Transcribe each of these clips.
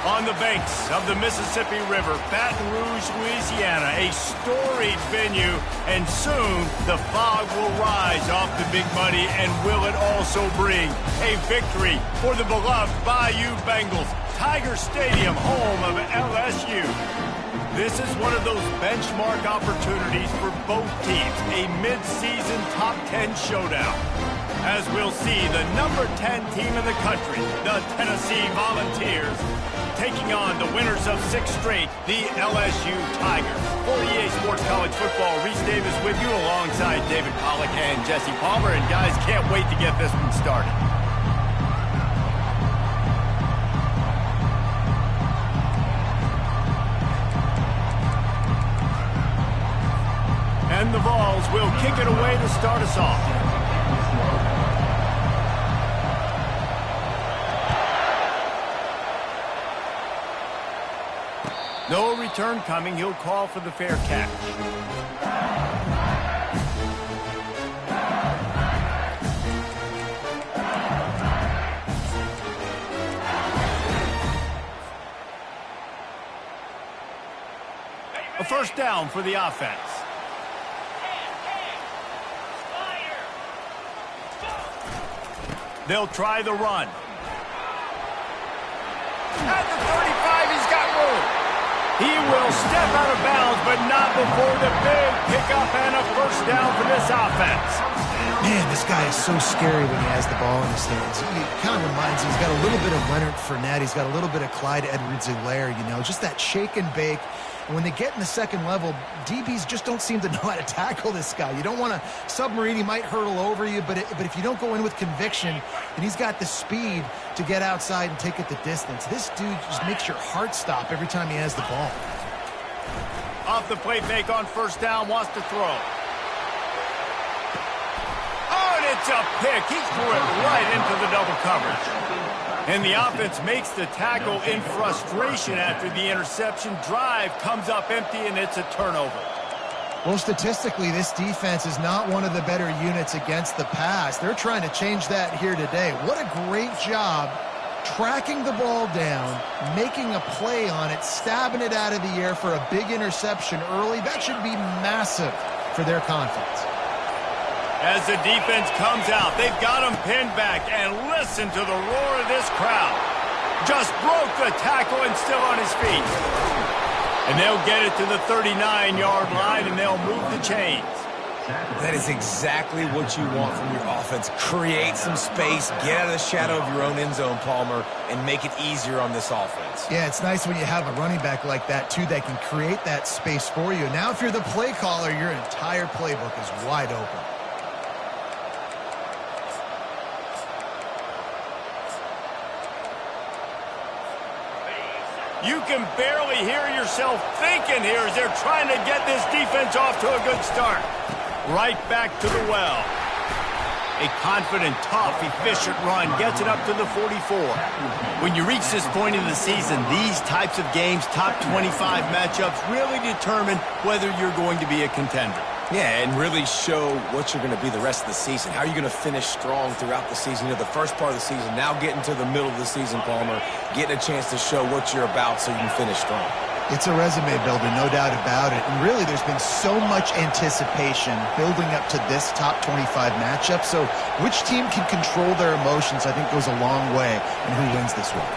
On the banks of the Mississippi River, Baton Rouge, Louisiana, a storied venue, and soon the fog will rise off the Big Muddy, and will it also bring a victory for the beloved Bayou Bengals, Tiger Stadium, home of LSU. This is one of those benchmark opportunities for both teams, a mid-season top 10 showdown. As we'll see the number 10 team in the country, the Tennessee Volunteers, taking on the winners of 6 straight, the LSU Tigers. For EA Sports College Football, Reese Davis with you alongside David Pollack and Jesse Palmer. And guys, can't wait to get this one started. And the Vols will kick it away to start us off. No return coming. He'll call for the fair catch. A first down for the offense. They'll try the run. At the 35, he's got room. He will step out of bounds, but not before the big pickup and a first down for this offense. Man, this guy is so scary when he has the ball in his hands. He kind of reminds me, he's got a little bit of Leonard Fournette. He's got a little bit of Clyde Edwards-Helaire, you know, just that shake and bake. And when they get in the second level, DBs just don't seem to know how to tackle this guy. You don't want to submarine. He might hurtle over you, but if you don't go in with conviction, and he's got the speed to get outside and take it the distance. This dude just makes your heart stop every time he has the ball. Off the play fake on first down, wants to throw. Oh, and it's a pick. He threw it right into the double coverage. And the offense makes the tackle in frustration after the interception. Drive comes up empty, and it's a turnover. Well, statistically, this defense is not one of the better units against the pass. They're trying to change that here today. What a great job tracking the ball down, making a play on it, stabbing it out of the air for a big interception early. That should be massive for their confidence. As the defense comes out, they've got him pinned back, and listen to the roar of this crowd. Just broke the tackle and still on his feet. And they'll get it to the 39-yard line, and they'll move the chains. That is exactly what you want from your offense. Create some space, get out of the shadow of your own end zone, Palmer, and make it easier on this offense. Yeah, it's nice when you have a running back like that, too, that can create that space for you. Now, if you're the play caller, your entire playbook is wide open. You can barely hear yourself thinking here as they're trying to get this defense off to a good start. Right back to the well. A confident, tough, efficient run gets it up to the 44. When you reach this point in the season, these types of games, top 25 matchups, really determine whether you're going to be a contender. Yeah, and really show what you're going to be the rest of the season. How are you going to finish strong throughout the season? You know, the first part of the season, now getting to the middle of the season, Palmer, getting a chance to show what you're about so you can finish strong. It's a resume builder, no doubt about it. And really, there's been so much anticipation building up to this top 25 matchup. So which team can control their emotions, I think, goes a long way in who wins this one.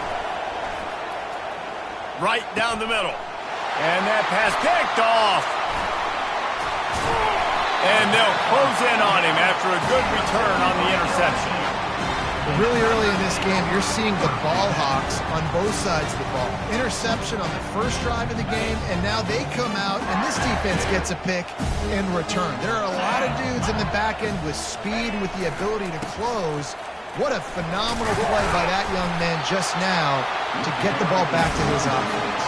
Right down the middle. And that pass picked off. And they'll close in on him after a good return on the interception. Really early in this game, you're seeing the ball hawks on both sides of the ball. Interception on the first drive of the game, and now they come out, and this defense gets a pick in return. There are a lot of dudes in the back end with speed and with the ability to close. What a phenomenal play by that young man just now to get the ball back to his offense.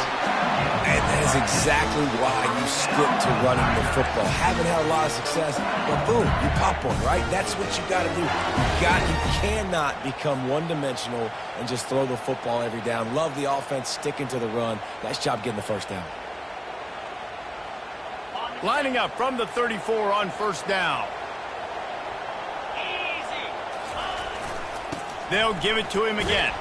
And that is exactly why you stick to running the football. Haven't had a lot of success, but boom, you pop one, right? That's what you got to do. You cannot become one-dimensional and just throw the football every down. Love the offense, sticking to the run. Nice job getting the first down. Lining up from the 34 on first down. They'll give it to him again.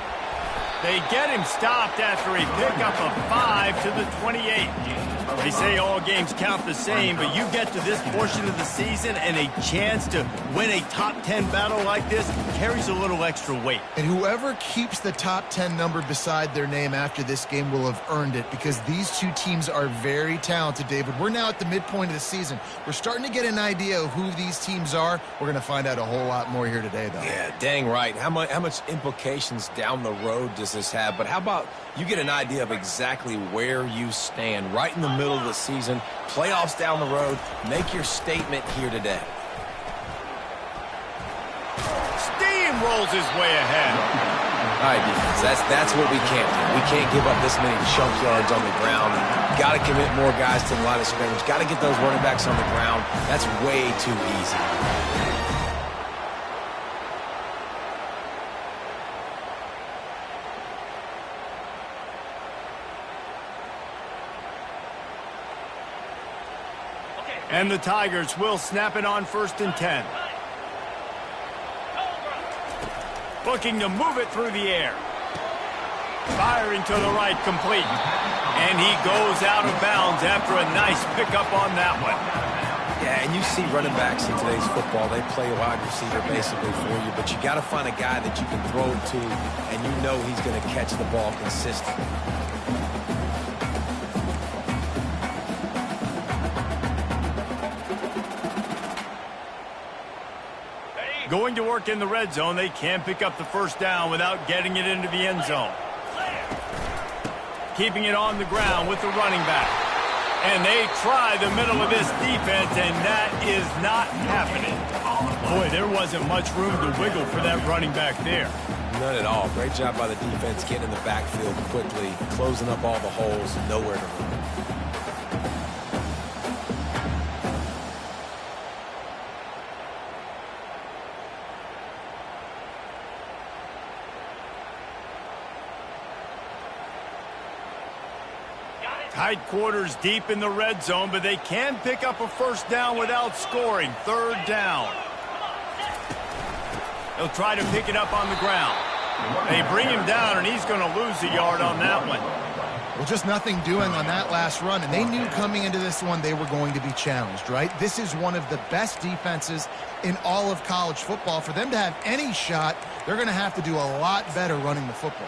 They get him stopped after a pickup of 5 to the 28. They say all games count the same, but you get to this portion of the season and a chance to win a top 10 battle like this carries a little extra weight. And whoever keeps the top 10 number beside their name after this game will have earned it, because these two teams are very talented, David. We're now at the midpoint of the season. We're starting to get an idea of who these teams are. We're going to find out a whole lot more here today, though. Yeah, dang right. How much implications down the road does this have? But how about you get an idea of exactly where you stand right in the middle of the season, playoffs down the road, make your statement here today. Steamrolls his way ahead. All right, defense, that's what we can't do. We can't give up this many chunk yards on the ground. Got to commit more guys to the line of scrimmage. Got to get those running backs on the ground. That's way too easy. And the Tigers will snap it on 1st and 10. Looking to move it through the air. Firing to the right, complete. And he goes out of bounds after a nice pickup on that one. Yeah, and you see running backs in today's football, they play a wide receiver basically for you, but you got to find a guy that you can throw it to, and you know he's going to catch the ball consistently. Going to work in the red zone, they can pick up the first down without getting it into the end zone. Keeping it on the ground with the running back. And they try the middle of this defense, and that is not happening. Boy, there wasn't much room to wiggle for that running back there. None at all. Great job by the defense getting in the backfield quickly, closing up all the holes, nowhere to run. Tight quarters deep in the red zone, but they can pick up a first down without scoring. 3rd down. He'll try to pick it up on the ground. They bring him down, and he's going to lose a yard on that one. Well, just nothing doing on that last run, and they knew coming into this one they were going to be challenged, right? This is one of the best defenses in all of college football. For them to have any shot, they're going to have to do a lot better running the football.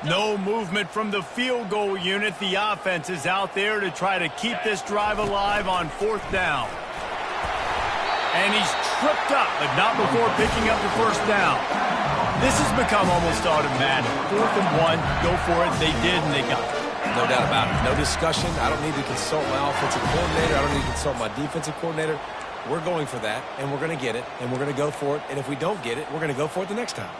No movement from the field goal unit. The offense is out there to try to keep this drive alive on 4th down. And he's tripped up, but not before picking up the first down. This has become almost automatic. 4th and 1, go for it. They did, and they got it. No doubt about it. No discussion. I don't need to consult my offensive coordinator. I don't need to consult my defensive coordinator. We're going for that, and we're going to get it, and we're going to go for it. And if we don't get it, we're going to go for it the next time.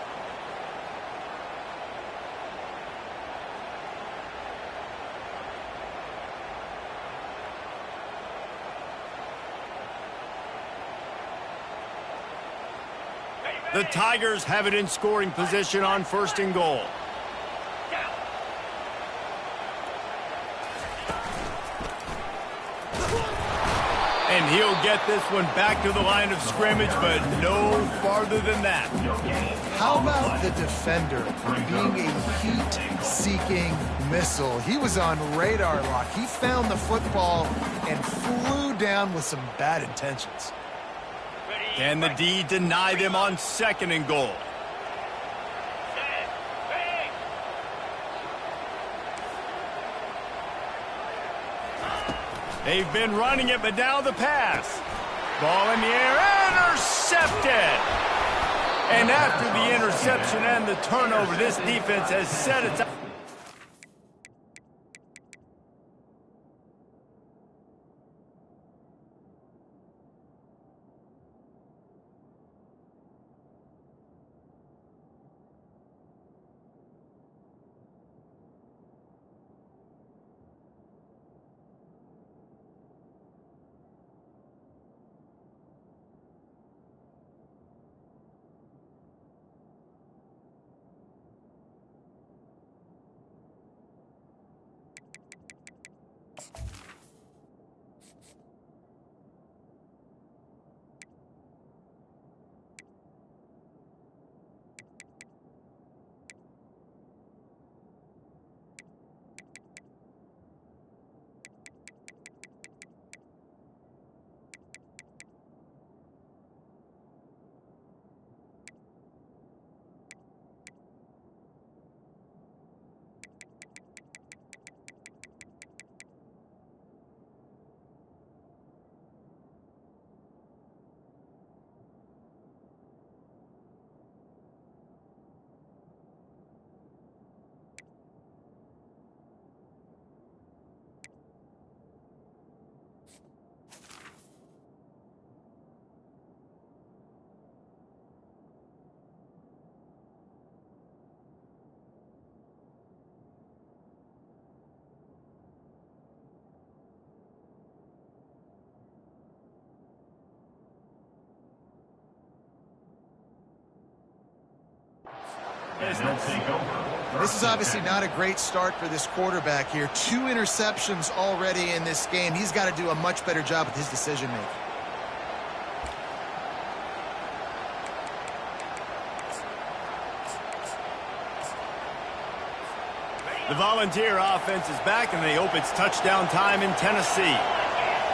The Tigers have it in scoring position on 1st and goal. And he'll get this one back to the line of scrimmage, but no farther than that. How about the defender being a heat-seeking missile? He was on radar lock. He found the football and flew down with some bad intentions. Can the D deny them on 2nd and goal? They've been running it, but now the pass. Ball in the air, intercepted! And after the interception and the turnover, this defense has set its... This is obviously not a great start for this quarterback here. 2 interceptions already in this game. He's got to do a much better job with his decision-making. The Volunteer offense is back, and they hope it's touchdown time in Tennessee.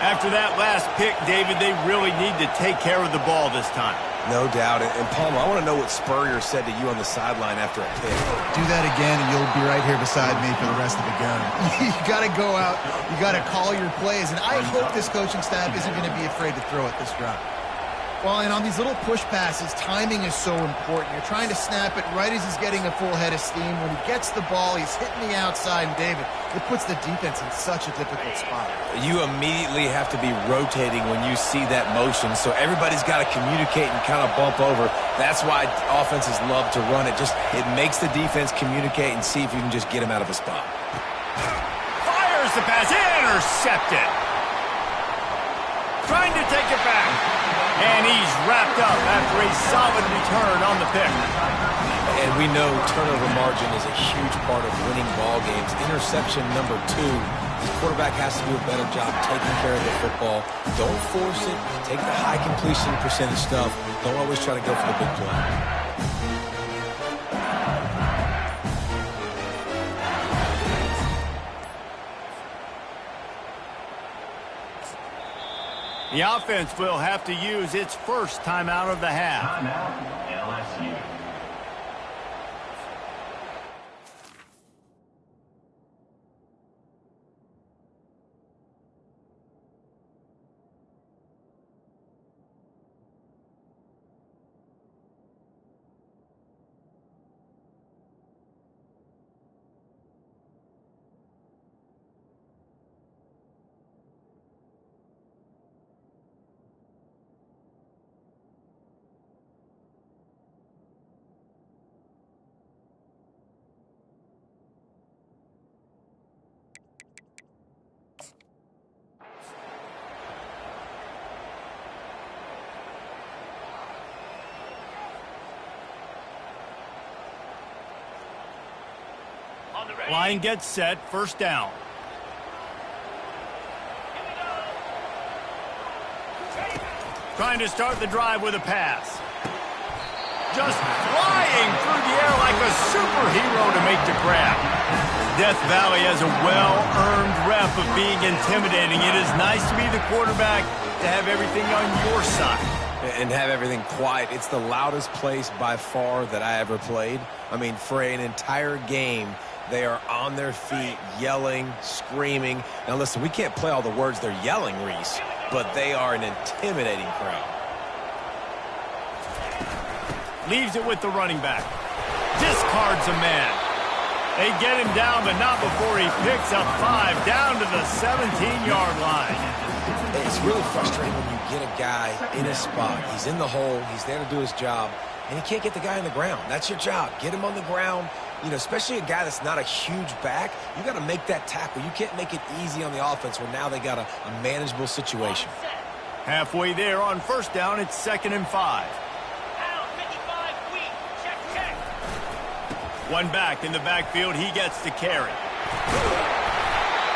After that last pick, David, they really need to take care of the ball this time. No doubt. And Palmer, I want to know what Spurrier said to you on the sideline after a pick. Do that again, and you'll be right here beside me for the rest of the game. You got to go out. You got to call your plays. And I hope this coaching staff isn't going to be afraid to throw at this drive. Well, and on these little push passes, timing is so important. You're trying to snap it right as he's getting a full head of steam. When he gets the ball, he's hitting the outside. And, David, it puts the defense in such a difficult spot. You immediately have to be rotating when you see that motion, so everybody's got to communicate and kind of bump over. That's why offenses love to run it. It makes the defense communicate and see if you can just get him out of a spot. Fires the pass. Intercepted. Trying to take it back. And he's wrapped up after a solid return on the pick. And we know turnover margin is a huge part of winning ball games. Interception number 2. This quarterback has to do a better job taking care of the football. Don't force it. Take the high completion percentage stuff. Don't always try to go for the big play. The offense will have to use its first timeout of the half. Timeout, LSU. Line gets set, first down. Trying to start the drive with a pass. Just flying through the air like a superhero to make the grab. Death Valley has a well-earned rep of being intimidating. It is nice to be the quarterback, to have everything on your side. And have everything quiet. It's the loudest place by far that I ever played. I mean, for an entire game, they are on their feet, yelling, screaming. Now, listen, we can't play all the words they're yelling, Reese, but they are an intimidating crowd. Leaves it with the running back. Discards a man. They get him down, but not before he picks up 5 down to the 17-yard line. It's really frustrating when you get a guy in a spot. He's in the hole. He's there to do his job, and he can't get the guy on the ground. That's your job. Get him on the ground. You know, especially a guy that's not a huge back, you got to make that tackle. You can't make it easy on the offense where now they got a manageable situation. Halfway there on first down, it's 2nd and 5. One back in the backfield, he gets to carry.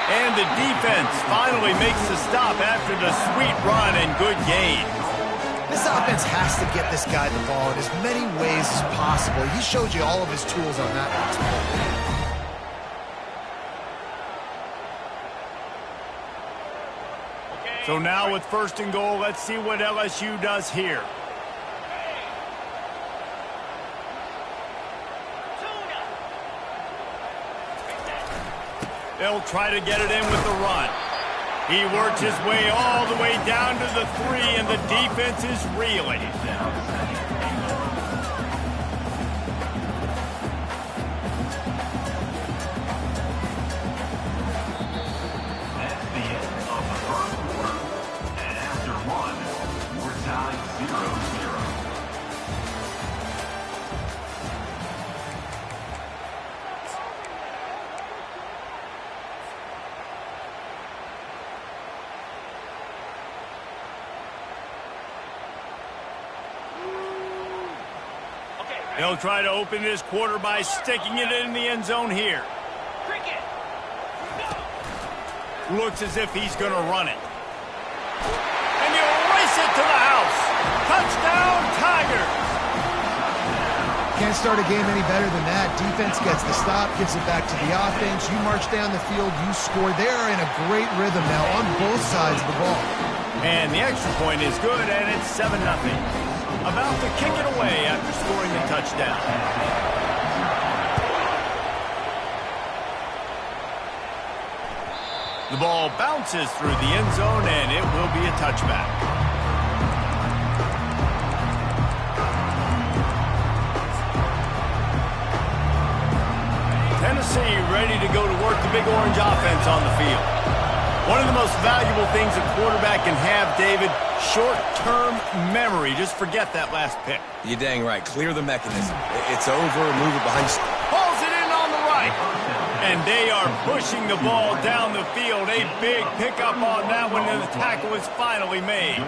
And the defense finally makes the stop after the sweet run and good gain. This offense has to get this guy the ball in as many ways as possible. He showed you all of his tools on that last play. So now with 1st and goal, let's see what LSU does here. They'll try to get it in with the run. He works his way all the way down to the 3, and the defense is reeling. That's the end of the first quarter. And after one, we're tied 0-0. They'll try to open this quarter by sticking it in the end zone here. Looks as if he's going to run it. And you race it to the house. Touchdown, Tigers. Can't start a game any better than that. Defense gets the stop, gives it back to the offense. You march down the field, you score. They are in a great rhythm now on both sides of the ball. And the extra point is good, and it's 7-0. About to kick it away after scoring the touchdown. The ball bounces through the end zone, and it will be a touchback. Tennessee ready to go to work the Big Orange offense on the field. One of the most valuable things a quarterback can have, David, short-term memory. Just forget that last pick. You're dang right. Clear the mechanism. It's over. Move it behind. Pulls it in on the right. And they are pushing the ball down the field. A big pickup on that one, and the tackle is finally made.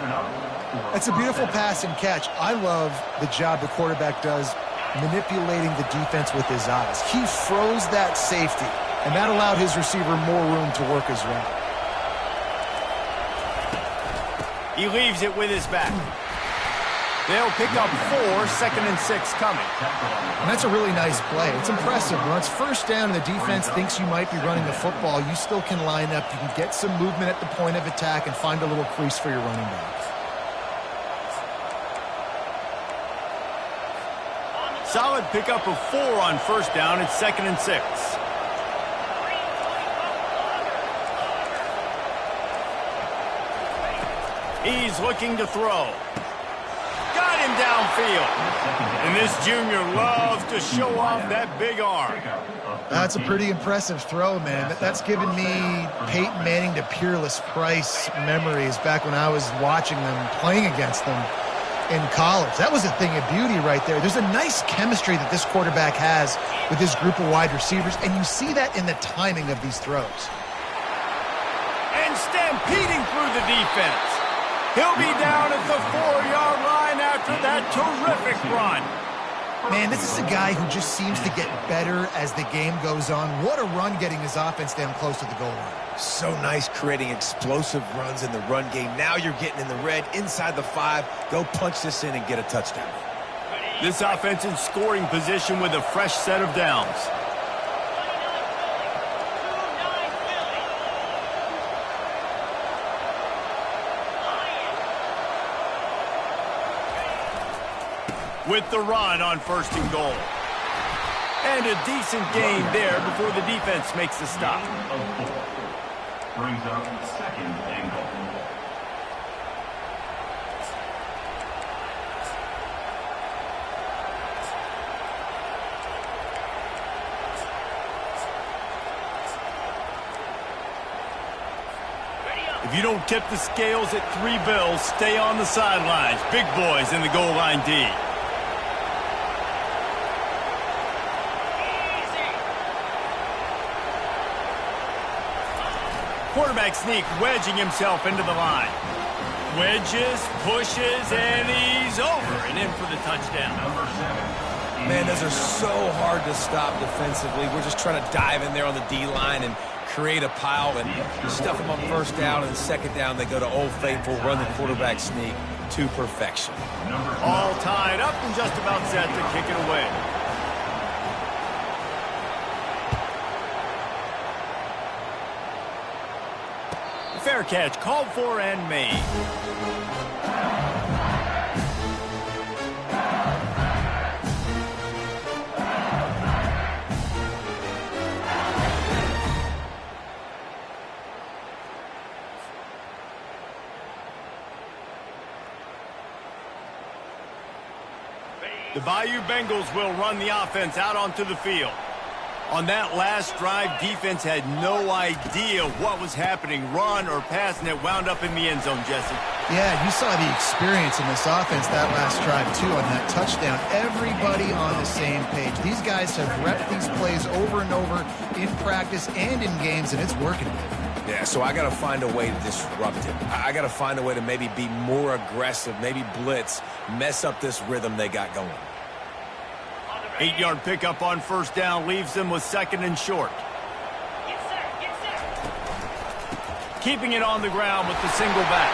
That's a beautiful pass and catch. I love the job the quarterback does manipulating the defense with his eyes. He froze that safety, and that allowed his receiver more room to work his route. He leaves it with his back. They'll pick up 4, 2nd and 6 coming. And that's a really nice play. It's impressive. When it's first down and the defense thinks you might be running the football, you still can line up. You can get some movement at the point of attack and find a little crease for your running back. Solid pickup of 4 on first down. It's 2nd and 6. He's looking to throw. Got him downfield. And this junior loves to show off that big arm. That's a pretty impressive throw, man. That's given me Peyton Manning to Peerless Price memories back when I was watching them, playing against them in college. That was a thing of beauty right there. There's a nice chemistry that this quarterback has with his group of wide receivers, and you see that in the timing of these throws. And stampeding through the defense. He'll be down at the 4-yard line after that terrific run. Man, this is a guy who just seems to get better as the game goes on. What a run getting his offense down close to the goal line. So nice creating explosive runs in the run game. Now you're getting in the red, inside the 5. Go punch this in and get a touchdown. This offense in scoring position with a fresh set of downs. With the run on 1st and goal. And a decent gain there before the defense makes the stop. Brings up 2nd and goal. If you don't tip the scales at 3 bills, stay on the sidelines. Big boys in the goal line D. Quarterback sneak, wedging himself into the line. Wedges, pushes, and he's over and in for the touchdown. Man, those are so hard to stop defensively. We're just trying to dive in there on the D-line and create a pile and stuff them on 1st down, and 2nd down they go to Old Faithful, run the quarterback sneak to perfection. All tied up and just about set to kick it away. Fair catch, called for and made. The Bayou Bengals will run the offense out onto the field. On that last drive, defense had no idea what was happening, run or pass, and it wound up in the end zone, Jesse. Yeah, you saw the experience in this offense that last drive, too, on that touchdown. Everybody on the same page. These guys have repped these plays over and over in practice and in games, and it's working. Yeah, so I got to find a way to disrupt it. I got to find a way to maybe be more aggressive, maybe blitz, mess up this rhythm they got going. 8-yard pickup on first down leaves them with second and short. Keeping it on the ground with the single back.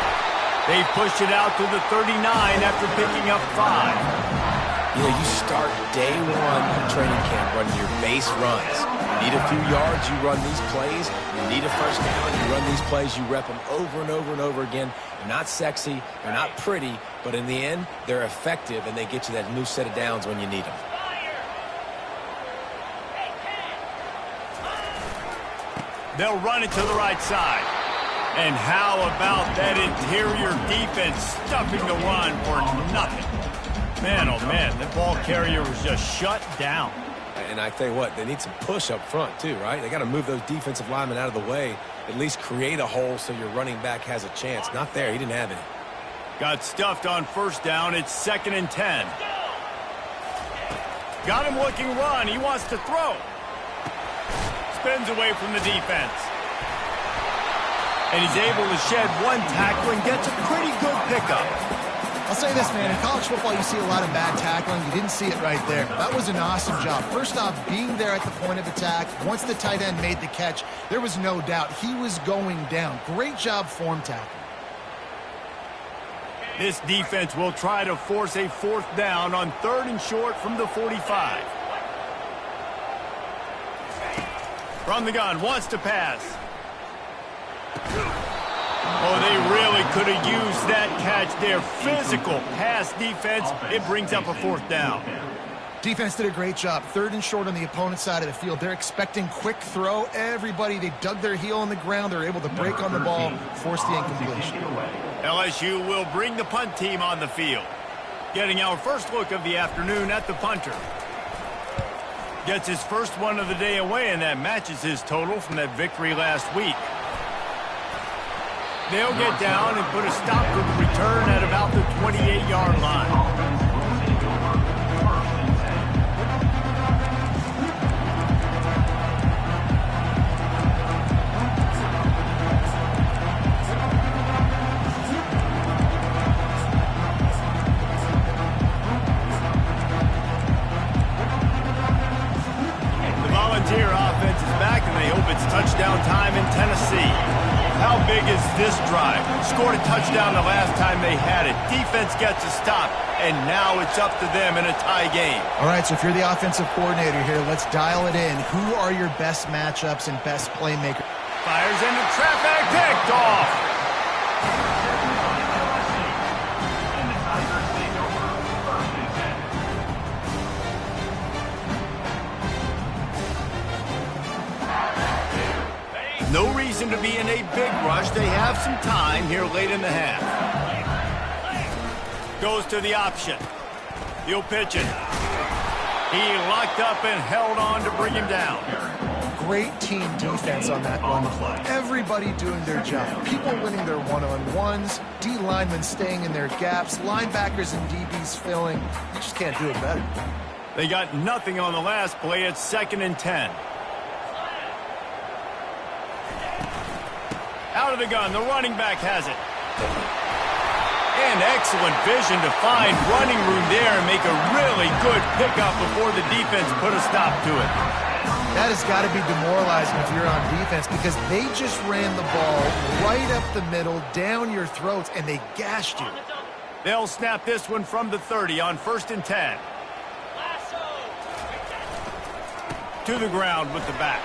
They pushed it out to the 39 after picking up 5. You know, you start day one of training camp running your base runs. You need a few yards, you run these plays. You need a first down, you run these plays. You rep them over and over and over again. They're not sexy, they're not pretty, but in the end, they're effective, and they get you that new set of downs when you need them. They'll run it to the right side. And how about that interior defense stuffing the run for nothing? Man, oh man, the ball carrier was just shut down. And I tell you what, they need some push up front too, right? They got to move those defensive linemen out of the way, at least create a hole so your running back has a chance. Not there, he didn't have any. Got stuffed on first down, it's 2nd and 10. Got him looking run, he wants to throw. Spins away from the defense. And he's able to shed one tackle and gets a pretty good pickup. I'll say this, man. In college football, you see a lot of bad tackling. You didn't see it right there. That was an awesome job. First off, being there at the point of attack. Once the tight end made the catch, there was no doubt he was going down. Great job form tackling. This defense will try to force a 4th down on 3rd and short from the 45. From the gun, wants to pass. Oh, they really could have used that catch there. Physical pass defense. It brings up a 4th down. Defense did a great job. 3rd and short on the opponent's side of the field. They're expecting quick throw. Everybody, they dug their heel on the ground. They're able to break on the ball, force the incompletion. LSU will bring the punt team on the field. Getting our first look of the afternoon at the punter. Gets his first one of the day away, and that matches his total from that victory last week. They'll get down and put a stop to the return at about the 28-yard line. The Volunteer offense is back, and they hope it's touchdown time in Tennessee. How big is this drive? Scored a touchdown the last time they had it. Defense gets a stop, and now it's up to them in a tie game. All right, so if you're the offensive coordinator here, let's dial it in. Who are your best matchups and best playmakers? Fires into traffic, picked off. No reason to be in a big rush. They have some time here late in the half. Goes to the option. He'll pitch it. He locked up and held on to bring him down. Great team defense on that run play. Everybody doing their job. People winning their one-on-ones. D linemen staying in their gaps. Linebackers and DBs filling. You just can't do it better. They got nothing on the last play. It's 2nd and 10. Out of the gun, the running back has it. And excellent vision to find running room there and make a really good pickup before the defense put a stop to it. That has got to be demoralizing if you're on defense because they just ran the ball right up the middle, down your throats, and they gashed you. They'll snap this one from the 30 on 1st and 10. To the ground with the back.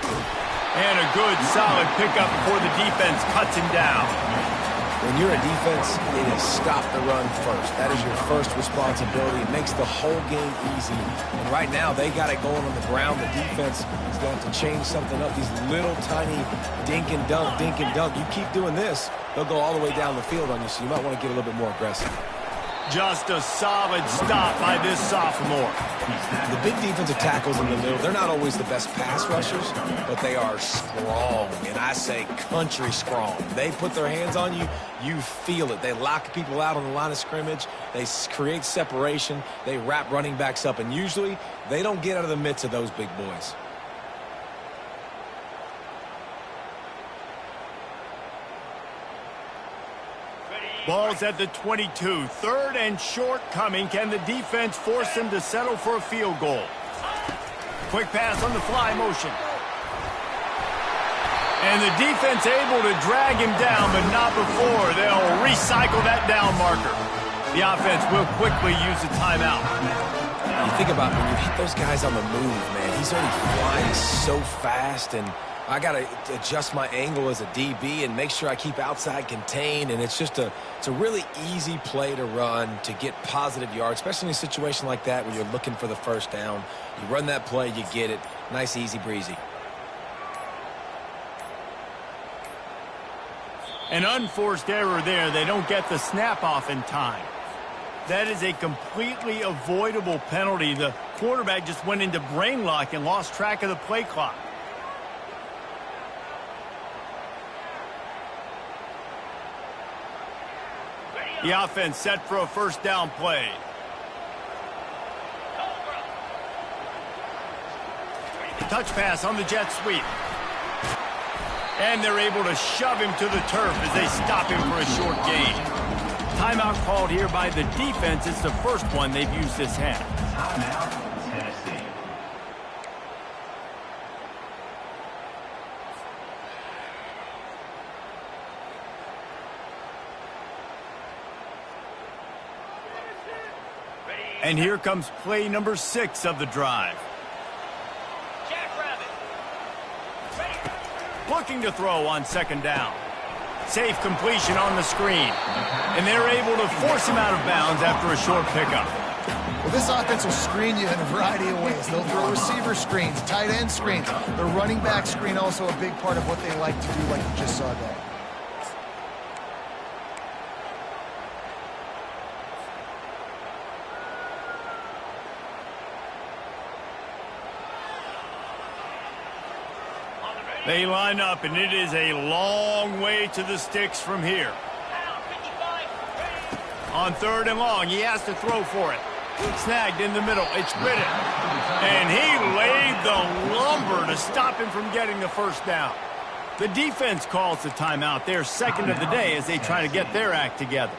And a good, solid pickup before the defense cuts him down. When you're a defense, it is stop the run first. That is your first responsibility. It makes the whole game easy. And right now, they got it going on the ground. The defense is going to change something up. These little tiny dink and dunk, dink and dunk. You keep doing this, they'll go all the way down the field on you, so you might want to get a little bit more aggressive. Just a solid stop by this sophomore. The big defensive tackles in the middle, they're not always the best pass rushers, but they are strong, and I say country strong. They put their hands on you, you feel it. They lock people out on the line of scrimmage. They create separation. They wrap running backs up, and usually they don't get out of the midst of those big boys. Ball's at the 22. 3rd and short coming. Can the defense force them to settle for a field goal? Quick pass on the fly motion. And the defense able to drag him down, but not before. They'll recycle that down marker. The offense will quickly use the timeout. You think about when you hit those guys on the move, man, he's already flying so fast, and I got to adjust my angle as a DB and make sure I keep outside contained, and it's a really easy play to run to get positive yards, especially in a situation like that when you're looking for the first down. You run that play, you get it. Nice, easy breezy. An unforced error there. They don't get the snap off in time. That is a completely avoidable penalty. The quarterback just went into brain lock and lost track of the play clock. The offense set for a first down play. Touch pass on the jet sweep. And they're able to shove him to the turf as they stop him for a short gain. Timeout called here by the defense. It's the first one they've used this half. Timeout, Tennessee. And here comes play number 6 of the drive. Looking to throw on second down. Safe completion on the screen. And they're able to force him out of bounds after a short pickup. Well, this offense will screen you in a variety of ways. They'll throw receiver screens, tight end screens. The running back screen also a big part of what they like to do, like you just saw there. They line up, and it is a long way to the sticks from here. On third and long, he has to throw for it. Snagged in the middle. It's Riddick. And he laid the lumber to stop him from getting the first down. The defense calls the timeout. They're second of the day as they try to get their act together.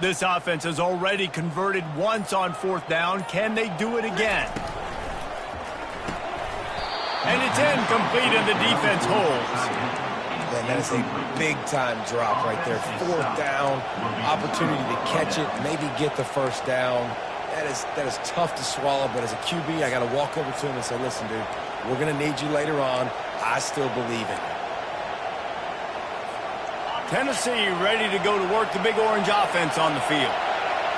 This offense has already converted once on fourth down. Can they do it again? And it's incomplete, and the defense holds. Man, that is a big-time drop right there. Fourth down, opportunity to catch it, maybe get the first down. That is tough to swallow, but as a QB, I got to walk over to him and say, listen, dude, we're going to need you later on. I still believe in you. Tennessee ready to go to work the Big Orange offense on the field.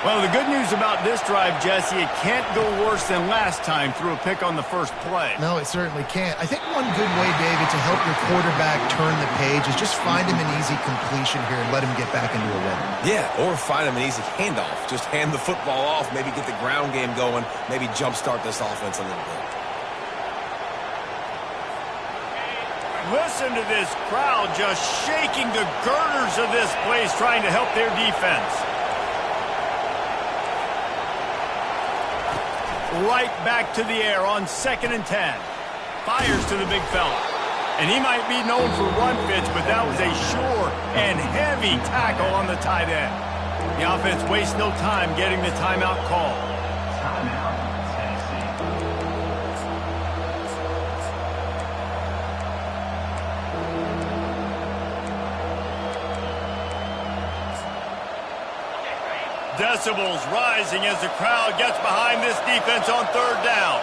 Well, the good news about this drive, Jesse, it can't go worse than last time through a pick on the first play. No, it certainly can't. I think one good way, David, to help your quarterback turn the page is just find him an easy completion here and let him get back into a rhythm. Yeah, or find him an easy handoff. Just hand the football off, maybe get the ground game going, maybe jumpstart this offense a little bit. Listen to this crowd just shaking the girders of this place, trying to help their defense. Right back to the air on 2nd and 10. Fires to the big fella. And he might be known for run fits, but that was a short and heavy tackle on the tight end. The offense wastes no time getting the timeout call. Timeout, Tennessee. Decibels rising as the crowd gets behind this defense on third down.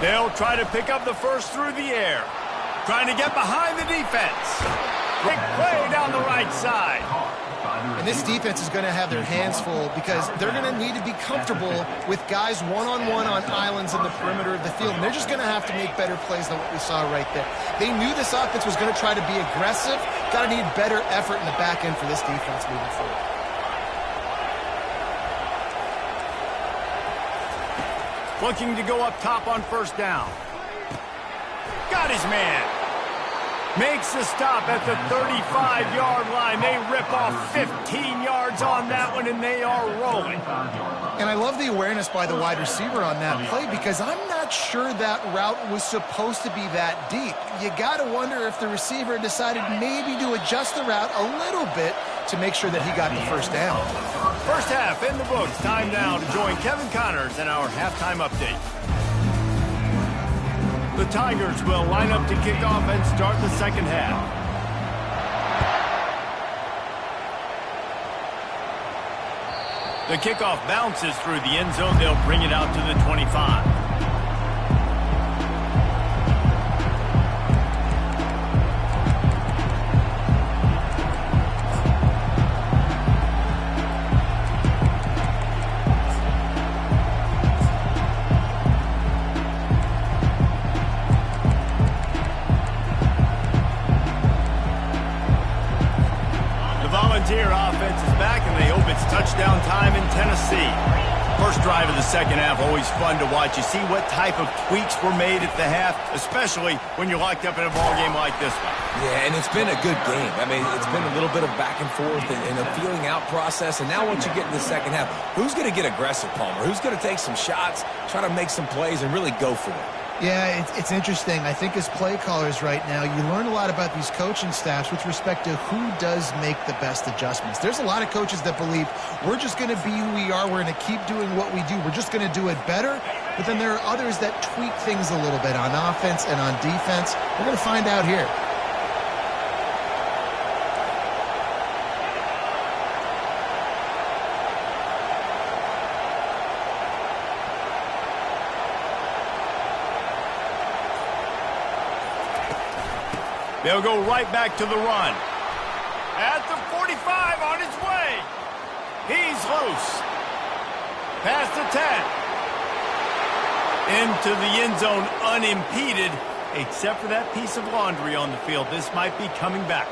They'll try to pick up the first through the air. Trying to get behind the defense. Big play down the right side. And this defense is going to have their hands full because they're going to need to be comfortable with guys one-on-one on islands in the perimeter of the field. And they're just going to have to make better plays than what we saw right there. They knew this offense was going to try to be aggressive. Got to need better effort in the back end for this defense moving forward. Looking to go up top on first down. Got his man. Makes the stop at the 35-yard line. They rip off 15 yards on that one, and they are rolling. And I love the awareness by the wide receiver on that play because I'm not sure that route was supposed to be that deep. You got to wonder if the receiver decided maybe to adjust the route a little bit to make sure that he got the first down. First half in the books. Time now to join Kevin Connors in our halftime update. The Tigers will line up to kick off and start the second half. The kickoff bounces through the end zone. They'll bring it out to the 25. Volunteer offense is back, and they hope it's touchdown time in Tennessee. First drive of the second half, always fun to watch. You see what type of tweaks were made at the half, especially when you're locked up in a ball game like this one. Yeah, and it's been a good game. I mean, it's been a little bit of back and forth and a feeling out process. And now once you get in the second half, who's going to get aggressive, Palmer? Who's going to take some shots, try to make some plays, and really go for it? Yeah, it's interesting. I think as play callers right now, you learn a lot about these coaching staffs with respect to who does make the best adjustments. There's a lot of coaches that believe we're just going to be who we are. We're going to keep doing what we do. We're just going to do it better. But then there are others that tweak things a little bit on offense and on defense. We're going to find out here. They'll go right back to the run. At the 45, on his way. He's loose. Past the 10. Into the end zone unimpeded, except for that piece of laundry on the field. This might be coming back.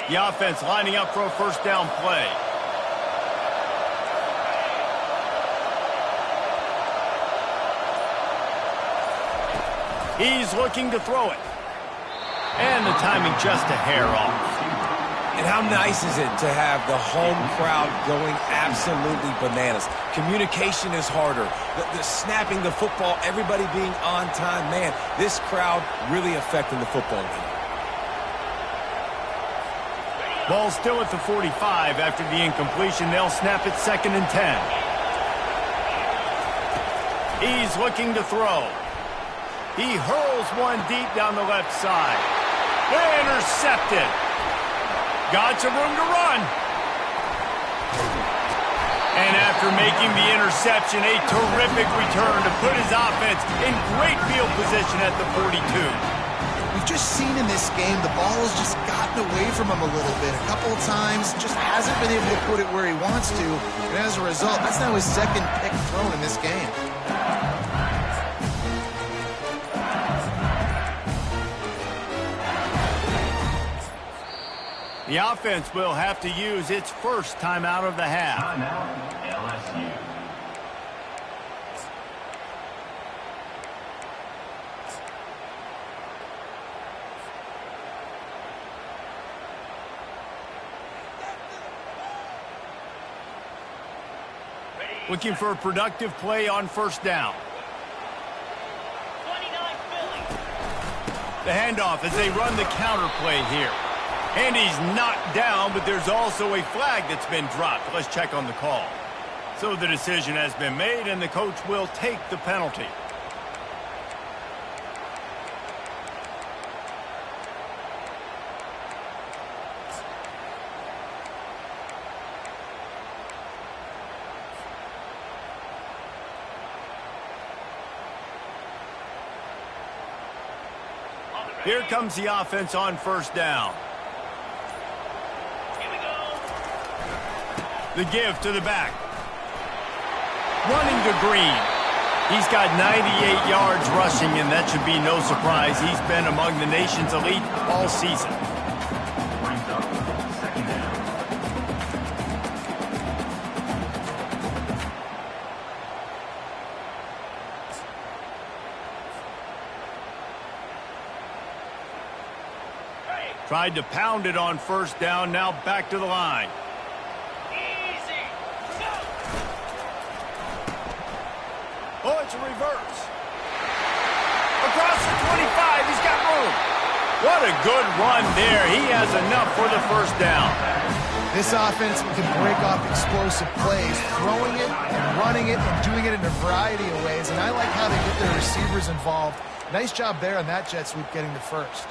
The offense lining up for a first down play. He's looking to throw it. And the timing just a hair off. And how nice is it to have the home crowd going absolutely bananas? Communication is harder. The snapping the football, everybody being on time. Man, this crowd really affecting the football game. Ball still at the 45 after the incompletion. They'll snap it 2nd and 10. He's looking to throw. He hurls one deep down the left side. Intercepted. Got some room to run. And after making the interception, a terrific return to put his offense in great field position at the 42. We've just seen in this game the ball has just gotten away from him a little bit. A couple of times, just hasn't been able to put it where he wants to. And as a result, that's now his second pick thrown in this game. The offense will have to use its first timeout of the half. Timeout, LSU. Looking for a productive play on first down. The handoff as they run the counter play here. And he's knocked down, but there's also a flag that's been dropped. Let's check on the call. So the decision has been made, and the coach will take the penalty. Here comes the offense on first down. The give to the back. Running to Green. He's got 98 yards rushing, and that should be no surprise. He's been among the nation's elite all season. Brings up second down. Tried to pound it on first down, now back to the line. Oh, it's a reverse. Across the 25, he's got room. What a good run there. He has enough for the first down. This offense can break off explosive plays, throwing it and running it and doing it in a variety of ways, and I like how they get their receivers involved. Nice job there on that jet sweep getting the first.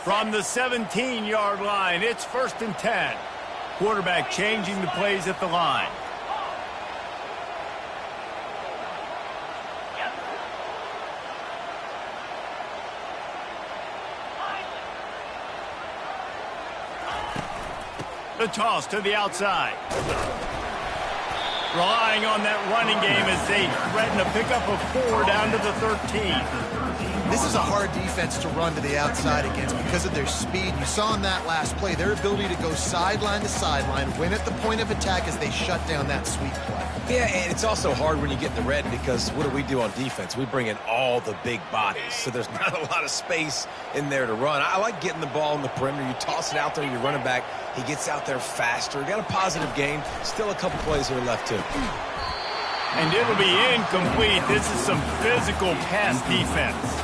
From the 17-yard line, it's 1st and 10. Quarterback changing the plays at the line. The toss to the outside. Relying on that running game as they threaten a pickup of 4 down to the 13. This is a hard defense to run to the outside against because of their speed. You saw in that last play their ability to go sideline to sideline, win at the point of attack as they shut down that sweep play. Yeah, and it's also hard when you get in the red because what do we do on defense? We bring in all the big bodies, so there's not a lot of space in there to run. I like getting the ball in the perimeter. You toss it out there, you're running back. He gets out there faster. Got a positive game. Still a couple plays here left, too. And it'll be incomplete. This is some physical pass defense.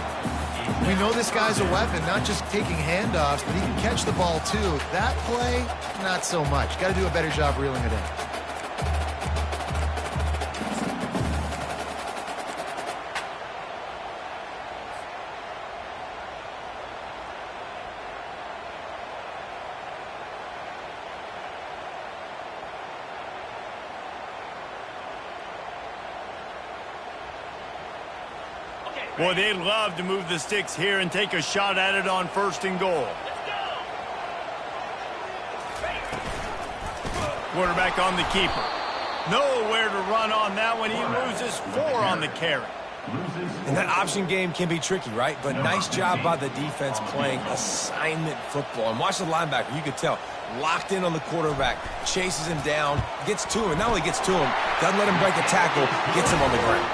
We know this guy's a weapon, not just taking handoffs, but he can catch the ball, too. That play, not so much. Got to do a better job reeling it in. Boy, they'd love to move the sticks here and take a shot at it on 1st and goal. Quarterback on the keeper. Nowhere to run on that one. He loses 4 on the carry. And that option game can be tricky, right? But nice job by the defense playing assignment football. And watch the linebacker. You could tell. Locked in on the quarterback. Chases him down. Gets to him. Not only gets to him, doesn't let him break a tackle. Gets him on the ground.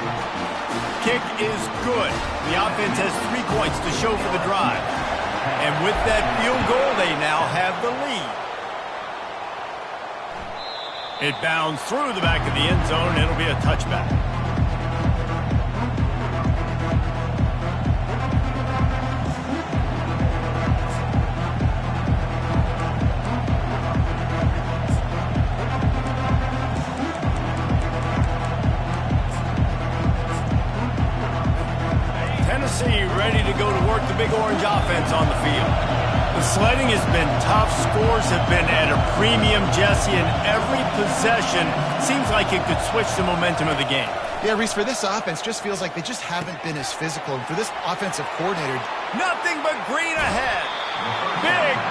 Kick is good. The offense has 3 points to show for the drive. And with that field goal, they now have the lead. It bounds through the back of the end zone. It'll be a touchback. Tennessee ready to go to work the Big Orange offense on the field. The sledding has been tough. Scores have been at a premium, Jesse, and every possession seems like it could switch the momentum of the game. Yeah, Reese, for this offense, just feels like they just haven't been as physical. And for this offensive coordinator, nothing but green ahead.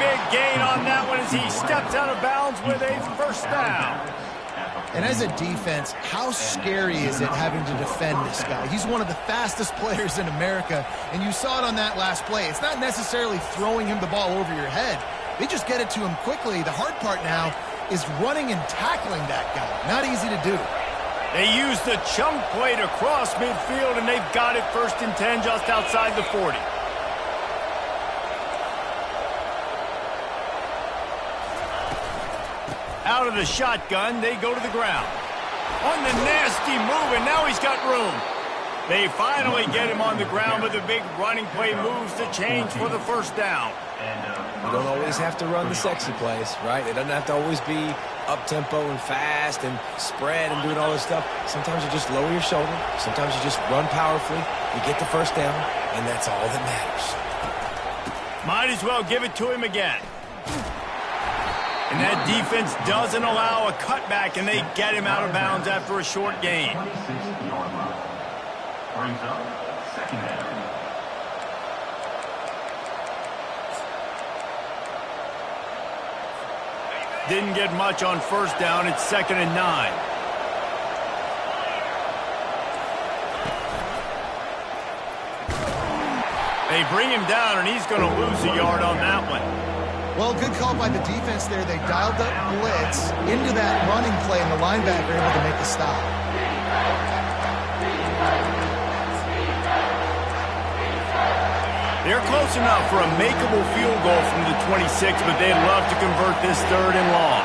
Big gain on that one as he steps out of bounds with a 1st down. and as a defense, how scary is it having to defend this guy? He's one of the fastest players in America, and you saw it on that last play. It's not necessarily throwing him the ball over your head. They just get it to him quickly. The hard part now is running and tackling that guy. Not easy to do. They use the chunk play to cross midfield, and they've got it 1st and 10 just outside the 40. Out of the shotgun, they go to the ground. On the nasty move, and now he's got room. They finally get him on the ground, but the big running play moves the change for the 1st down. You don't always have to run the sexy plays, right? It doesn't have to always be up-tempo and fast and spread and doing all this stuff. Sometimes you just lower your shoulder. Sometimes you just run powerfully. You get the 1st down, and that's all that matters. Might as well give it to him again. And that defense doesn't allow a cutback, and they get him out of bounds after a short gain. Brings up 2nd down. Didn't get much on first down. It's 2nd and 9. They bring him down, and he's going to lose a yard on that one. Well, good call by the defense there. They dialed up blitz into that running play, and the linebacker able to make the stop. They're close enough for a makeable field goal from the 26, but they'd love to convert this 3rd and long.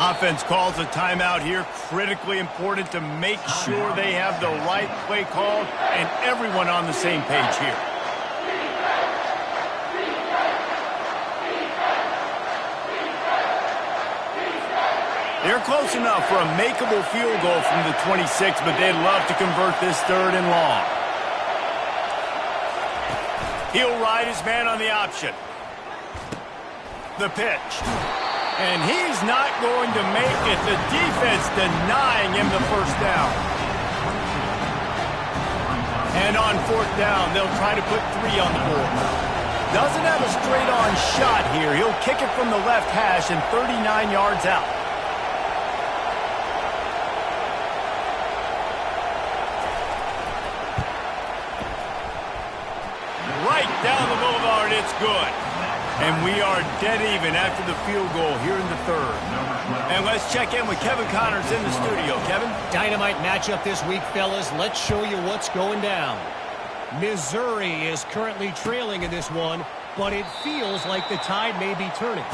Offense calls a timeout here. Critically important to make sure they have the right play called and everyone on the same page here. They're close enough for a makeable field goal from the 26, but they'd love to convert this 3rd and long. He'll ride his man on the option. The pitch. And he's not going to make it. The defense denying him the first down. And on 4th down, they'll try to put 3 on the board. Doesn't have a straight-on shot here. He'll kick it from the left hash and 39 yards out. Right down the boulevard, it's good. And we are dead even after the field goal here in the 3rd. And let's check in with Kevin Connors in the studio. Kevin? Dynamite matchup this week, fellas. Let's show you what's going down. Missouri is currently trailing in this one, but it feels like the tide may be turning.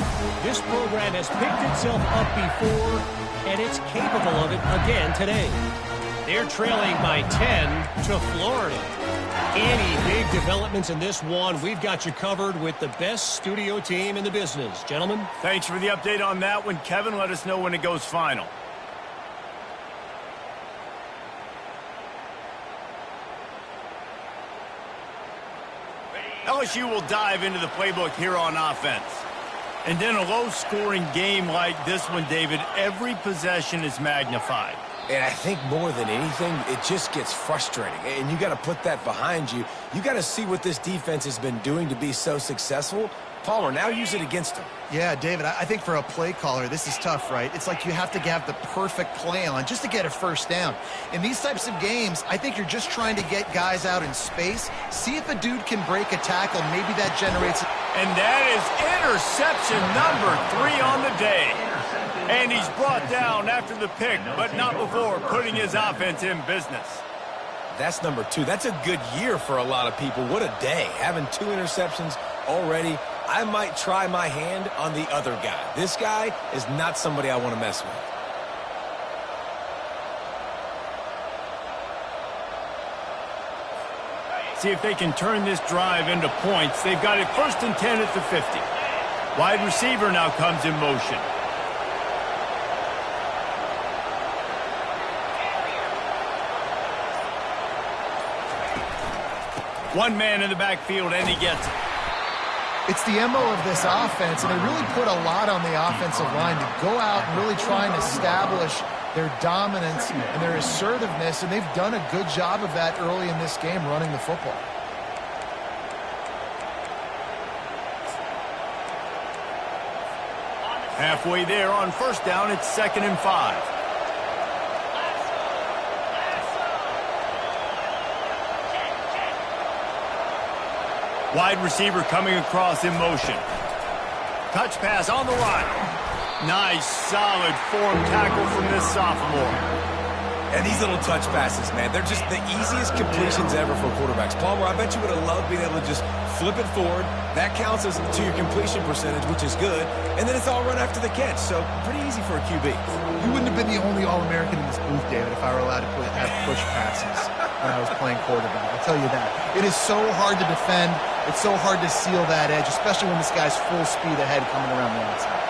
This program has picked itself up before, and it's capable of it again today. They're trailing by 10 to Florida. Any big developments in this one, we've got you covered with the best studio team in the business. Gentlemen? Thanks for the update on that one, Kevin. Let us know when it goes final. LSU will dive into the playbook here on offense. And in a low-scoring game like this one, David, every possession is magnified. And I think more than anything, it just gets frustrating. And you got to put that behind you. You got to see what this defense has been doing to be so successful. Palmer, now use it against them. Yeah, David, I think for a play caller, this is tough, right? It's like you have to have the perfect play on just to get a first down. In these types of games, I think you're just trying to get guys out in space, see if a dude can break a tackle. Maybe that generates... And that is interception number 3 on the day. And he's brought down after the pick, but not before putting his offense in business. That's number 2. That's a good year for a lot of people. What a day. Having 2 interceptions already. I might try my hand on the other guy. This guy is not somebody I want to mess with. See if they can turn this drive into points. They've got it 1st and 10 at the 50. Wide receiver now comes in motion. One man in the backfield, and he gets it. It's the MO of this offense, and they really put a lot on the offensive line to go out and really try and establish their dominance and their assertiveness, and they've done a good job of that early in this game running the football. Halfway there on 1st down, it's 2nd and 5. Wide receiver coming across in motion. Touch pass on the run. Nice, solid form tackle from this sophomore. And these little touch passes, man, they're just the easiest completions ever for quarterbacks. Palmer, I bet you would have loved being able to just flip it forward. That counts as to your completion percentage, which is good. And then it's all run after the catch, so pretty easy for a QB. You wouldn't have been the only All-American in this booth, David, if I were allowed to have push passes when I was playing quarterback. I'll tell you that. It is so hard to defend. It's so hard to seal that edge, especially when this guy's full speed ahead coming around the outside.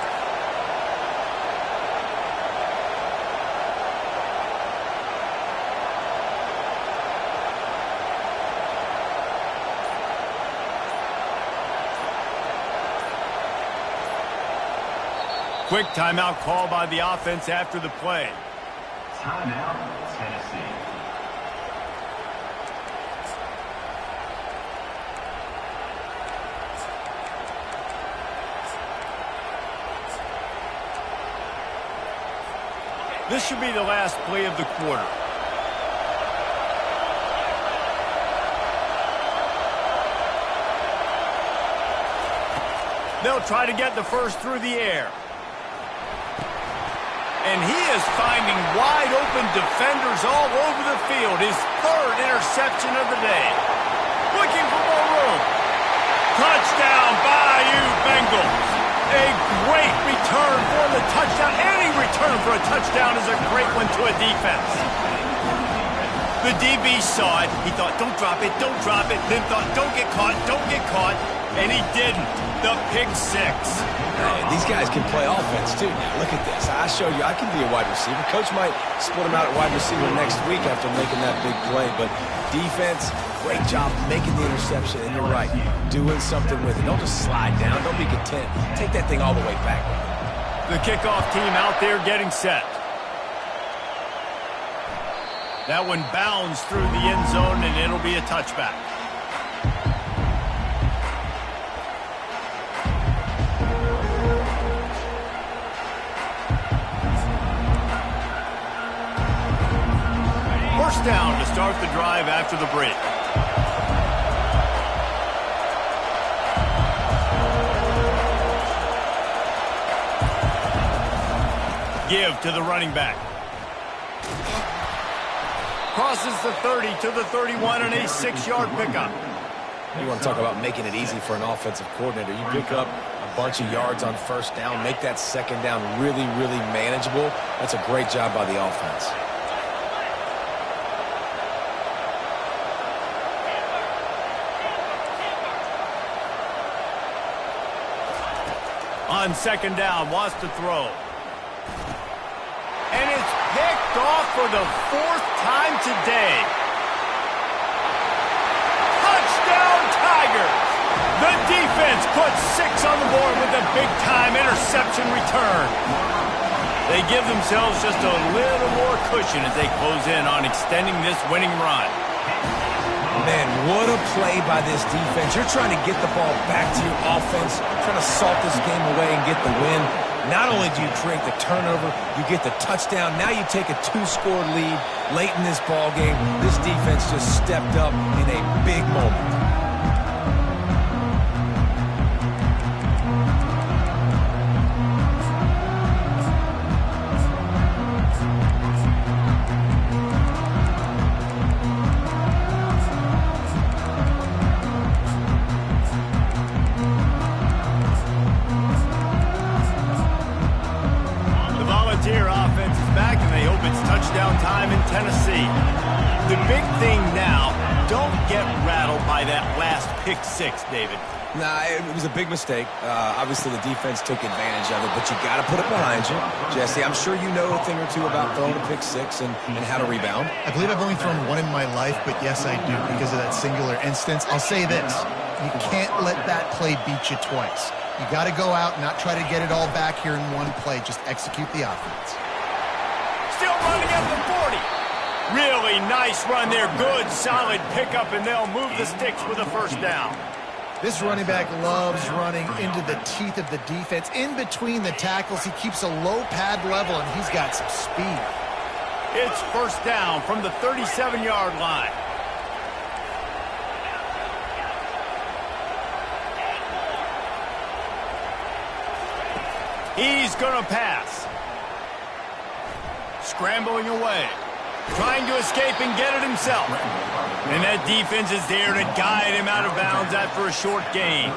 Quick timeout call by the offense after the play. Timeout, Tennessee. This should be the last play of the quarter. They'll try to get the first through the air. And he is finding wide open defenders all over the field. His third interception of the day. Looking for more room. Touchdown, Bayou Bengals. A great return for the touchdown. Any return for a touchdown is a great one to a defense. The DB saw it. He thought, don't drop it, don't drop it. Then thought, don't get caught, don't get caught. And he didn't. The pick six. Man, these guys can play offense, too. Now, look at this. I showed you I can be a wide receiver. Coach might split him out at wide receiver next week after making that big play. But defense, great job making the interception. And you're right, doing something with it. Don't just slide down. Don't be content. Take that thing all the way back. The kickoff team out there getting set. That one bounds through the end zone, and it'll be a touchback. First down to start the drive after the break. Give to the running back. Crosses the 30 to the 31 and a 6-yard pickup. You want to talk about making it easy for an offensive coordinator. You pick up a bunch of yards on first down, make that second down really, really manageable. That's a great job by the offense. On second down, wants to throw. And it's picked off for the 4th time today. Touchdown, Tigers! The defense puts 6 on the board with a big-time interception return. They give themselves just a little more cushion as they close in on extending this winning run. Man, what a play by this defense. You're trying to get the ball back to your offense, trying to salt this game away and get the win. Not only do you create the turnover, you get the touchdown. Now you take a 2-score lead late in this ball game. This defense just stepped up in a big moment. Time in Tennessee. The big thing now, don't get rattled by that last pick six, David. Nah, it was a big mistake. Obviously, the defense took advantage of it, but you got to put it behind you. Jesse, I'm sure you know a thing or two about throwing a pick six and how to rebound. I believe I've only thrown one in my life, but yes, I do because of that singular instance. I'll say this. You can't let that play beat you twice. You got to go out and not try to get it all back here in one play. Just execute the offense. Still running at the 40. Really nice run there. Good, solid pickup, and they'll move the sticks with a first down. This running back loves running into the teeth of the defense. In between the tackles, he keeps a low pad level, and he's got some speed. It's first down from the 37-yard line. He's going to pass. Scrambling away. Trying to escape and get it himself. And that defense is there to guide him out of bounds after a short gain.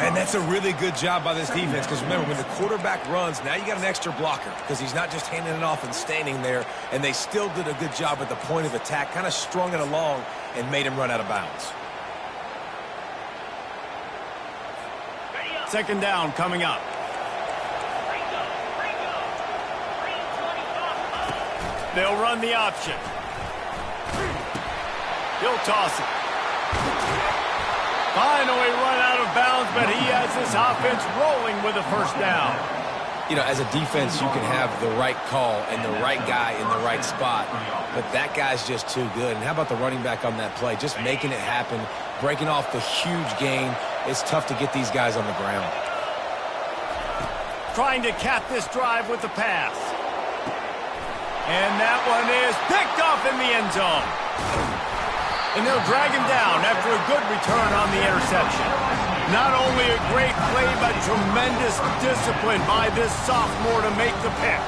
And that's a really good job by this defense because remember, when the quarterback runs, now you got an extra blocker because he's not just handing it off and standing there. And they still did a good job at the point of attack, kind of strung it along and made him run out of bounds. Second down coming up. They'll run the option. He'll toss it. Finally run out of bounds, but he has this offense rolling with a first down. You know, as a defense, you can have the right call and the right guy in the right spot, but that guy's just too good. And how about the running back on that play? Just making it happen, breaking off the huge gain. It's tough to get these guys on the ground. Trying to cap this drive with the pass. And that one is picked off in the end zone. And they'll drag him down after a good return on the interception. Not only a great play, but tremendous discipline by this sophomore to make the pick.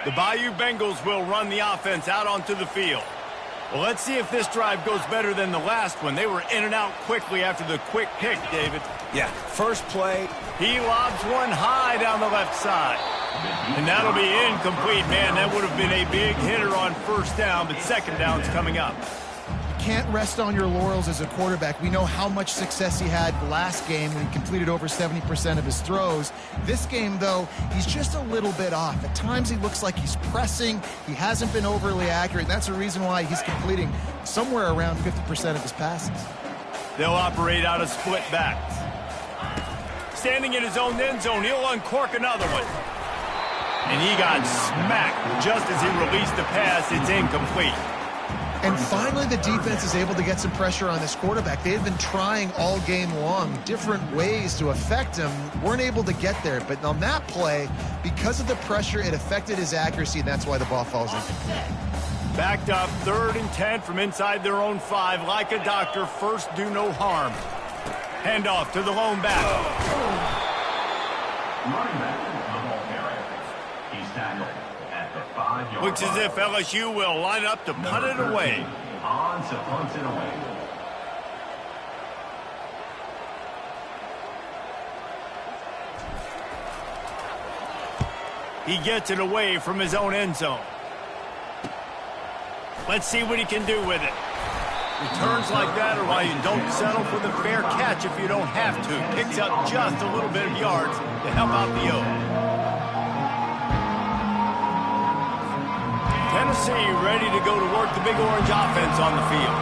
The Bayou Bengals will run the offense out onto the field. Well, let's see if this drive goes better than the last one. They were in and out quickly after the quick pick, David. Yeah, first play. He lobs one high down the left side. And that'll be incomplete, man. That would have been a big hitter on first down, but second down's coming up. Can't rest on your laurels as a quarterback. We know how much success he had last game when he completed over 70% of his throws. This game, though, he's just a little bit off. At times he looks like he's pressing. He hasn't been overly accurate. That's the reason why he's completing somewhere around 50% of his passes. They'll operate out of split backs. Standing in his own end zone, he'll uncork another one. And he got smacked just as he released the pass. It's incomplete. And finally, the defense is able to get some pressure on this quarterback. They had been trying all game long different ways to affect him. Weren't able to get there. But on that play, because of the pressure, it affected his accuracy, and that's why the ball falls in. Backed up, 3rd and 10 from inside their own 5. Like a doctor, first do no harm. Handoff to the lone back. Running back, the ball carrier. He's tackled at the 5-yard Looks as if LSU will line up to punt it away. On to punt it away. He gets it away from his own end zone. Let's see what he can do with it. Returns like that are why you don't settle for the fair catch if you don't have to. Picks up just a little bit of yards to help out the O. Tennessee ready to go to work the Big Orange offense on the field.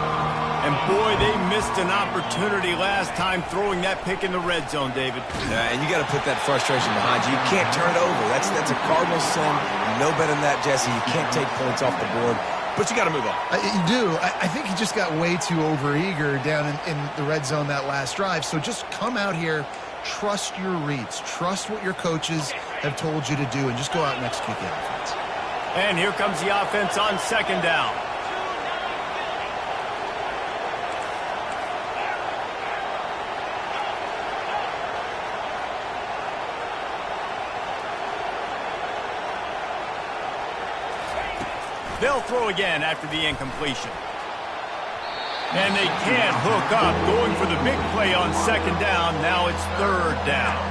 And boy, they missed an opportunity last time throwing that pick in the red zone, David. And you got to put that frustration behind you. You can't turn it over. That's a cardinal sin. You know better than that, Jesse. You can't take points off the board. But you got to move on. You do. I think he just got way too overeager down in the red zone that last drive. So just come out here, trust your reads, trust what your coaches have told you to do, and just go out and execute the offense. And here comes the offense on 2nd down. They'll throw again after the incompletion. And they can't hook up, going for the big play on 2nd down. Now it's 3rd down.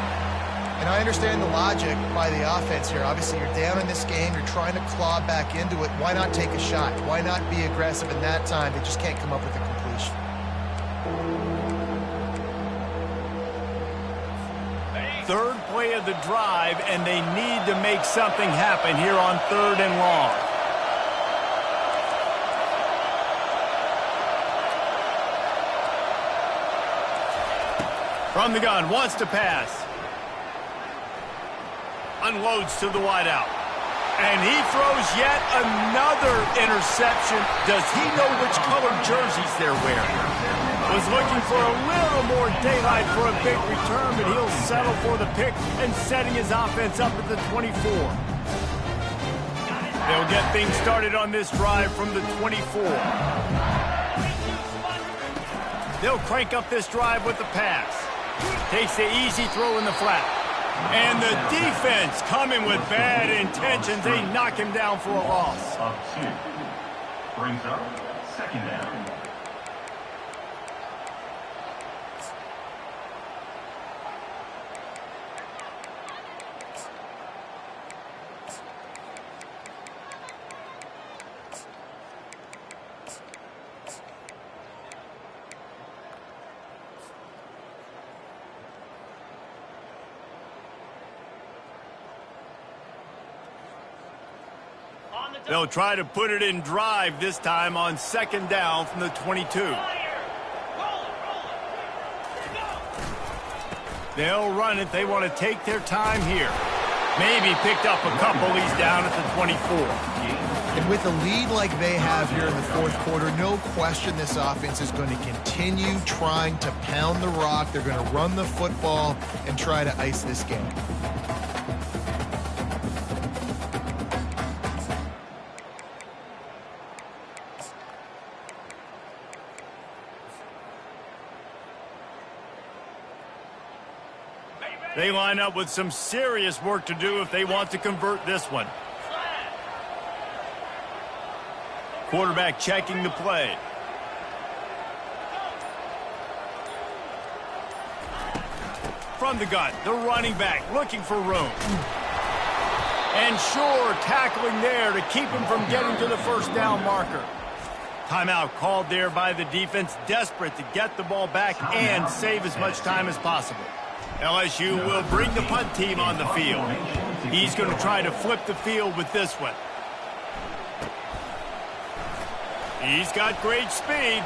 And I understand the logic by the offense here. Obviously, you're down in this game. You're trying to claw back into it. Why not take a shot? Why not be aggressive in that time? They just can't come up with a completion. Third play of the drive, and they need to make something happen here on 3rd and long. From the gun, wants to pass. Unloads to the wideout. And he throws yet another interception. Does he know which color jerseys they're wearing? Was looking for a little more daylight for a big return, but he'll settle for the pick and setting his offense up at the 24. They'll get things started on this drive from the 24. They'll crank up this drive with the pass. Takes the easy throw in the flat. And the defense coming with bad intentions. They knock him down for a loss. Of 2. Brings up 2nd down. They'll try to put it in drive this time on second down from the 22. They'll run it. They want to take their time here. Maybe picked up a couple. He's down at the 24. And with a lead like they have here in the fourth quarter, no question this offense is going to continue trying to pound the rock. They're going to run the football and try to ice this game. They line up with some serious work to do if they want to convert this one. Quarterback checking the play. From the gun, the running back looking for room. And sure, tackling there to keep him from getting to the first down marker. Timeout called there by the defense, desperate to get the ball back and save as much time as possible. LSU will bring the punt team on the field. He's going to try to flip the field with this one. He's got great speed.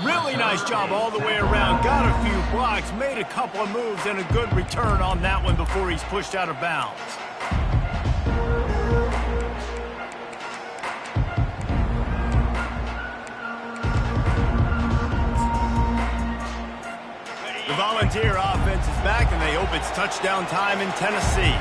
Really nice job all the way around. Got a few blocks, made a couple of moves, and a good return on that one before he's pushed out of bounds. The Volunteer offense is back, and they hope it's touchdown time in Tennessee.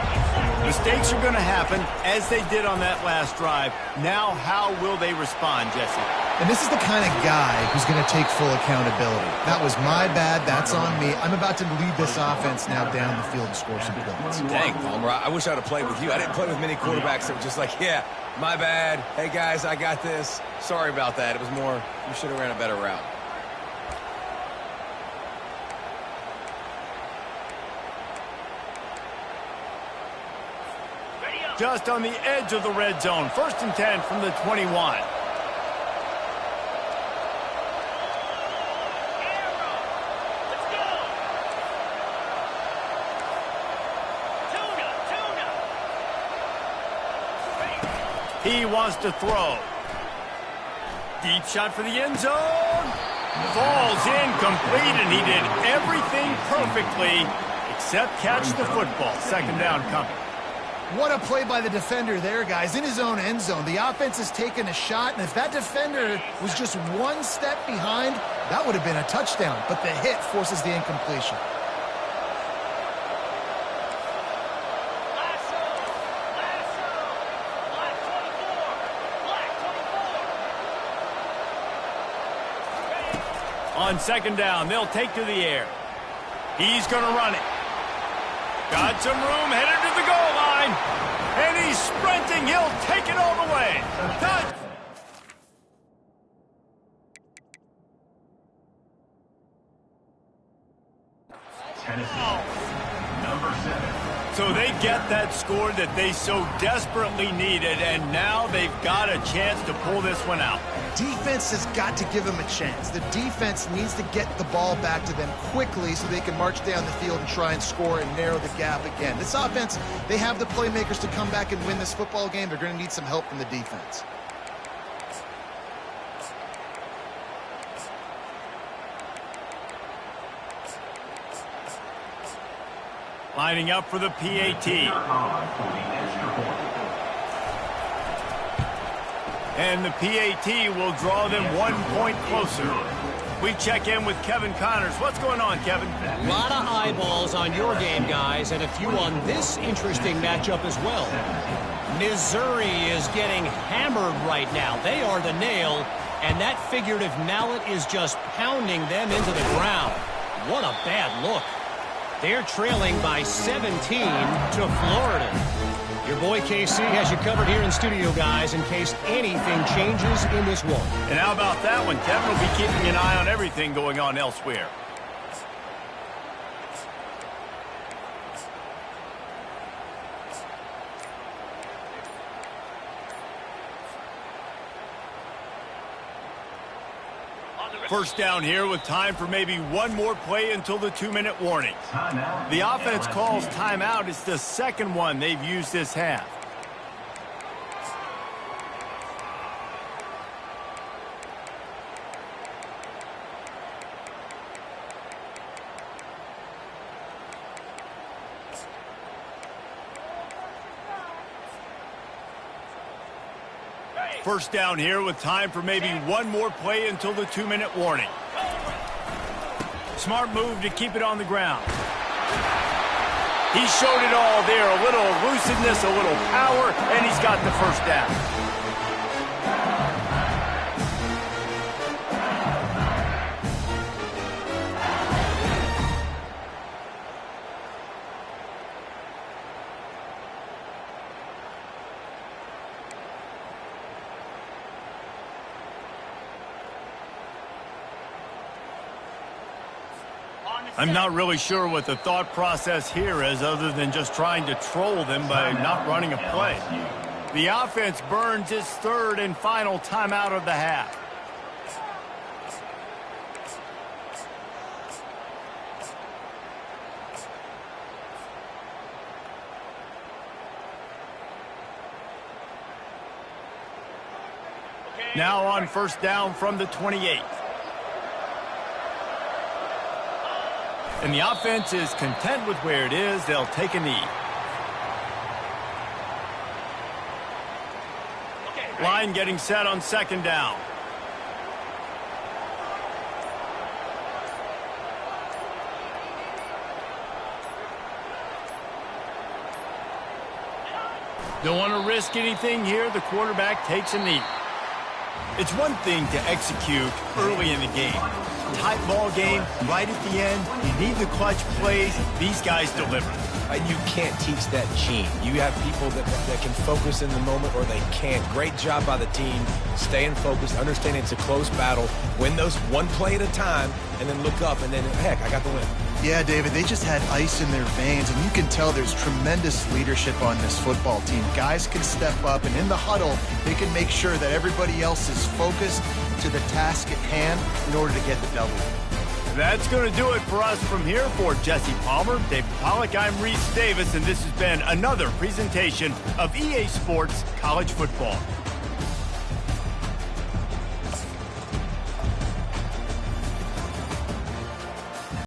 Mistakes are going to happen, as they did on that last drive. Now, how will they respond, Jesse? And this is the kind of guy who's going to take full accountability. That was my bad. That's on me. I'm about to lead this offense now down the field and score some points. Dang, Palmer, I wish I would have played with you. I didn't play with many quarterbacks that were just like, yeah, my bad. Hey, guys, I got this. Sorry about that. It was more, you should have ran a better route. Just on the edge of the red zone. 1st and 10 from the 21. He wants to throw. Deep shot for the end zone. Falls incomplete, and he did everything perfectly except catch the football. 2nd down coming. What a play by the defender there, guys, in his own end zone. The offense has taken a shot, and if that defender was just one step behind, that would have been a touchdown. But the hit forces the incompletion. On 2nd down, they'll take to the air. He's going to run it. Got some room, headed to the goal line. And he's sprinting. He'll take it all the way. Touch. Tennessee, number 7. So they get that score that they so desperately needed, and now they've got a chance to pull this one out. Defense has got to give them a chance. The defense needs to get the ball back to them quickly so they can march down the field and try and score and narrow the gap again. This offense, they have the playmakers to come back and win this football game. They're going to need some help from the defense. Lining up for the PAT. And the PAT will draw them 1 point closer. We check in with Kevin Connors. What's going on, Kevin? A lot of eyeballs on your game, guys, and a few on this interesting matchup as well. Missouri is getting hammered right now. They are the nail, and that figurative mallet is just pounding them into the ground. What a bad look. They're trailing by 17 to Florida. Your boy KC has you covered here in studio, guys, in case anything changes in this one. And how about that one? Kevin will be keeping an eye on everything going on elsewhere. First down here with time for maybe one more play until the 2-minute warning. The offense calls timeout. It's the second one they've used this half. first down here with time for maybe one more play until the 2-minute warning. Smart move to keep it on the ground. He showed it all there. A little elusiveness, a little power, and he's got the first down. I'm not really sure what the thought process here is other than just trying to troll them by not running a play. The offense burns its third and final timeout of the half. Now on first down from the 28. And the offense is content with where it is. They'll take a knee. Line getting set on second down. Don't want to risk anything here. The quarterback takes a knee. It's one thing to execute early in the game. Tight ball game, right at the end. You need the clutch plays. These guys deliver. And you can't teach that gene. You have people that can focus in the moment or they can't. Great job by the team, staying focused, understanding it's a close battle, win those one play at a time, and then look up, and then, heck, I got the win. Yeah, David, they just had ice in their veins, and you can tell there's tremendous leadership on this football team. Guys can step up, and in the huddle, they can make sure that everybody else is focused to the task at hand in order to get the W. That's going to do it for us from here. For Jesse Palmer, David Pollack, I'm Reese Davis, and this has been another presentation of EA Sports College Football.